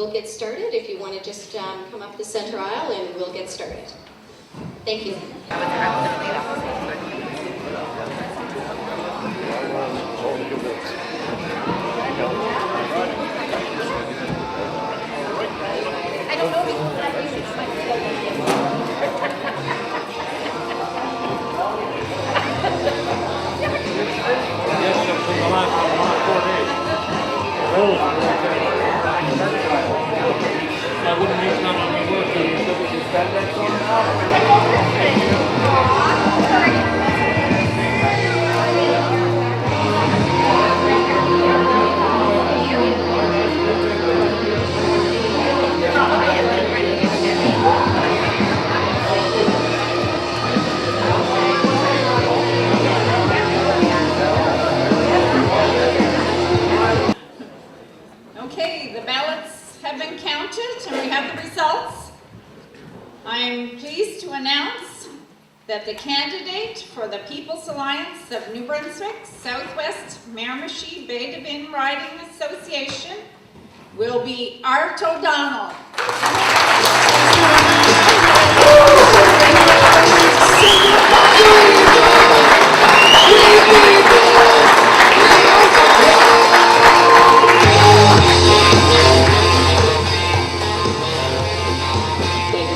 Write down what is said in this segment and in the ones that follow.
we'll get started. If you want to just come up the center aisle and we'll get started. Thank you. I don't know Okay, the ballots have been counted and we have the results. I'm pleased to announce that the candidate for the People's Alliance of New Brunswick Southwest Miramichi Bay d'Avin Riding Association will be Art O'Donnell.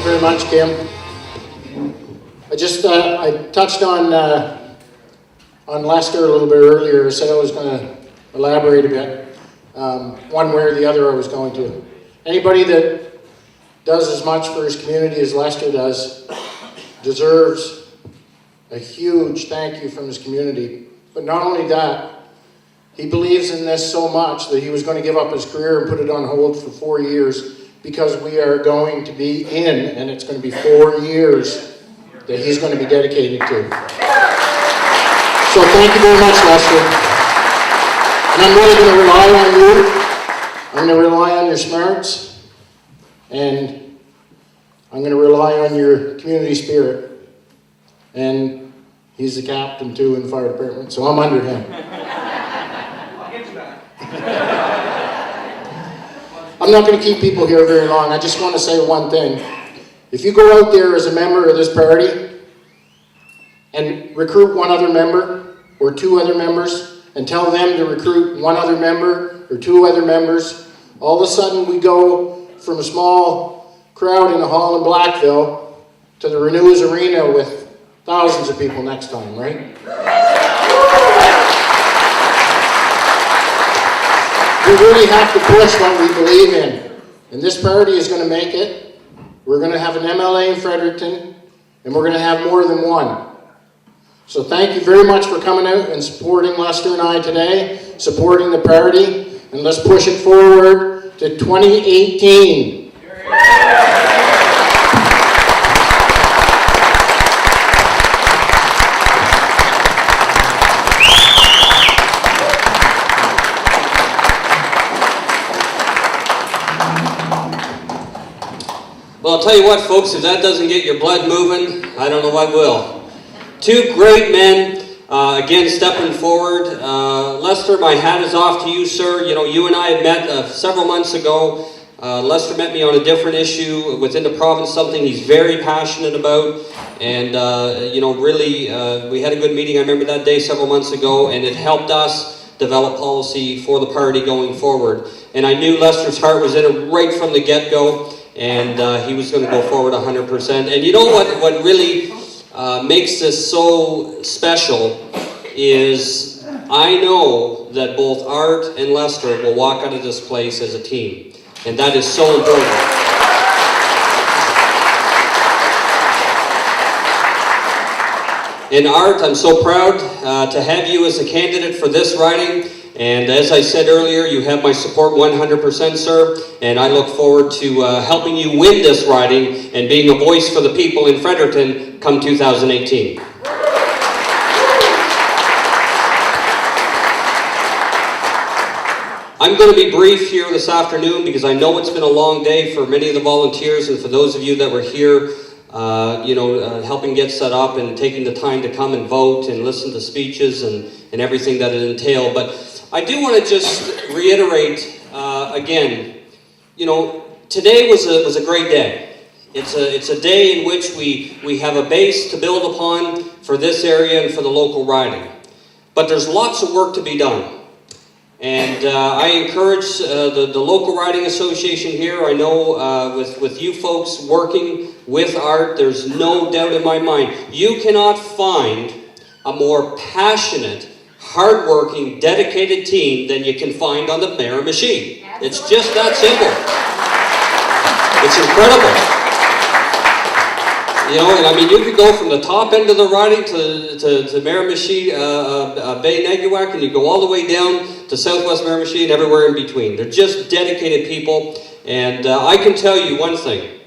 Very much, Kim. I touched on Lester a little bit earlier. I said I was going to elaborate a bit. One way or the other I was going to. Anybody that does as much for his community as Lester does deserves a huge thank you from his community. But not only that, he believes in this so much that he was going to give up his career and put it on hold for 4 years, because we are going to be in, and it's going to be 4 years that he's going to be dedicated to. So thank you very much, Lester. And I'm really going to rely on you. I'm going to rely on your smarts, and I'm going to rely on your community spirit. And he's the captain too in the fire department, so I'm under him. I'll get you back. I'm not going to keep people here very long. I just want to say one thing. If you go out there as a member of this party and recruit one other member or 2 other members and tell them to recruit 1 other member or 2 other members, all of a sudden we go from a small crowd in a hall in Blackville to the Renews Arena with thousands of people next time, right? We really have to push what we believe in. And this party is going to make it. We're going to have an MLA in Fredericton, and we're going to have more than 1. So thank you very much for coming out and supporting Lester and I today, supporting the party, and let's push it forward to 2018. Well, I'll tell you what, folks, if that doesn't get your blood moving, I don't know what will. 2 great men, again, stepping forward. Lester, my hat is off to you, sir. You know, you and I had met several months ago. Lester met me on a different issue within the province, something he's very passionate about. And, you know, really, we had a good meeting, I remember that day several months ago, and it helped us develop policy for the party going forward. And I knew Lester's heart was in it right from the get-go. And he was going to go forward 100%. And you know what really makes this so special is I know that both Art and Lester will walk out of this place as a team. And that is so important. And Art, I'm so proud to have you as a candidate for this riding. And as I said earlier, you have my support 100%, sir. And I look forward to helping you win this riding and being a voice for the people in Fredericton come 2018. I'm going to be brief here this afternoon because I know it's been a long day for many of the volunteers and for those of you that were here, helping get set up and taking the time to come and vote and listen to speeches and everything that it entailed. But I do want to just reiterate again, you know, today was a great day. It's a day in which we have a base to build upon for this area and for the local riding. But there's lots of work to be done. And I encourage the local riding association here. I know with you folks working with Art, there's no doubt in my mind, you cannot find a more passionate, hardworking, dedicated team than you can find on the Mayor machine. It's just that simple. It's incredible. You know, and I mean, you could go from the top end of the riding to Miramichi, Bay Naguac, and you go all the way down to Southwest Miramichi and everywhere in between. They're just dedicated people, and I can tell you one thing.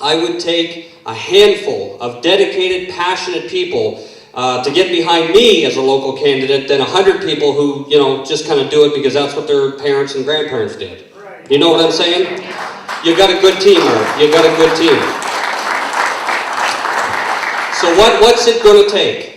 I would take a handful of dedicated, passionate people to get behind me as a local candidate than 100 people who, you know, just kind of do it because that's what their parents and grandparents did. You know what I'm saying? You got a good team, Art. You got a good team. So what's it going to take?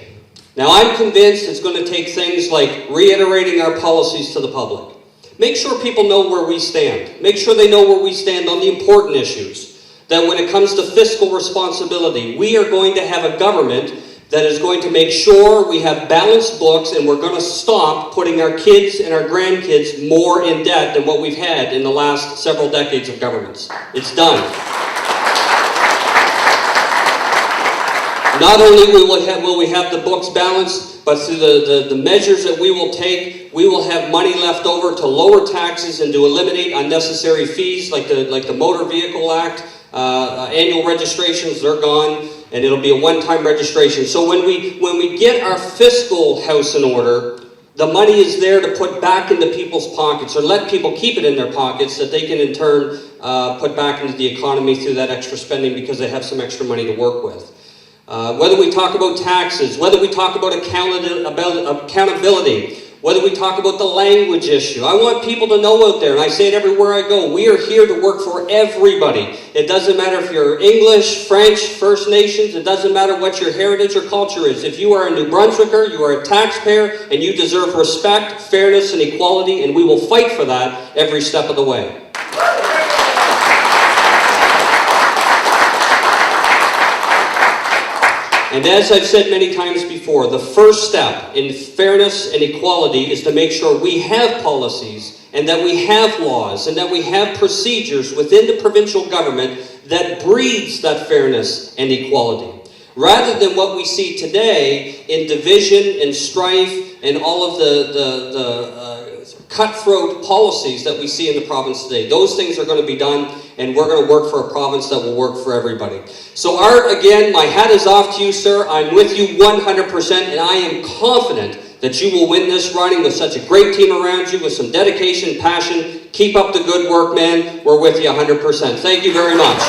Now, I'm convinced it's going to take things like reiterating our policies to the public. Make sure people know where we stand. Make sure they know where we stand on the important issues. That when it comes to fiscal responsibility, we are going to have a government that is going to make sure we have balanced books, and we're going to stop putting our kids and our grandkids more in debt than what we've had in the last several decades of governments. It's done. Not only will we have the books balanced, but through the measures that we will take, we will have money left over to lower taxes and to eliminate unnecessary fees like the Motor Vehicle Act. Annual registrations, they're gone, and it'll be a one-time registration. So when we get our fiscal house in order, the money is there to put back into people's pockets, or let people keep it in their pockets that they can in turn put back into the economy through that extra spending because they have some extra money to work with. Whether we talk about taxes, whether we talk about accountability, whether we talk about the language issue. I want people to know out there, and I say it everywhere I go, we are here to work for everybody. It doesn't matter if you're English, French, First Nations, it doesn't matter what your heritage or culture is. If you are a New Brunswicker, you are a taxpayer, and you deserve respect, fairness, and equality, and we will fight for that every step of the way. And as I've said many times before, the first step in fairness and equality is to make sure we have policies and that we have laws and that we have procedures within the provincial government that breeds that fairness and equality. Rather than what we see today in division and strife and all of the cutthroat policies that we see in the province today. Those things are going to be done, and we're going to work for a province that will work for everybody. So Art, again, my hat is off to you, sir. I'm with you 100%, and I am confident that you will win this riding with such a great team around you, with some dedication, passion. Keep up the good work, man. We're with you 100%. Thank you very much.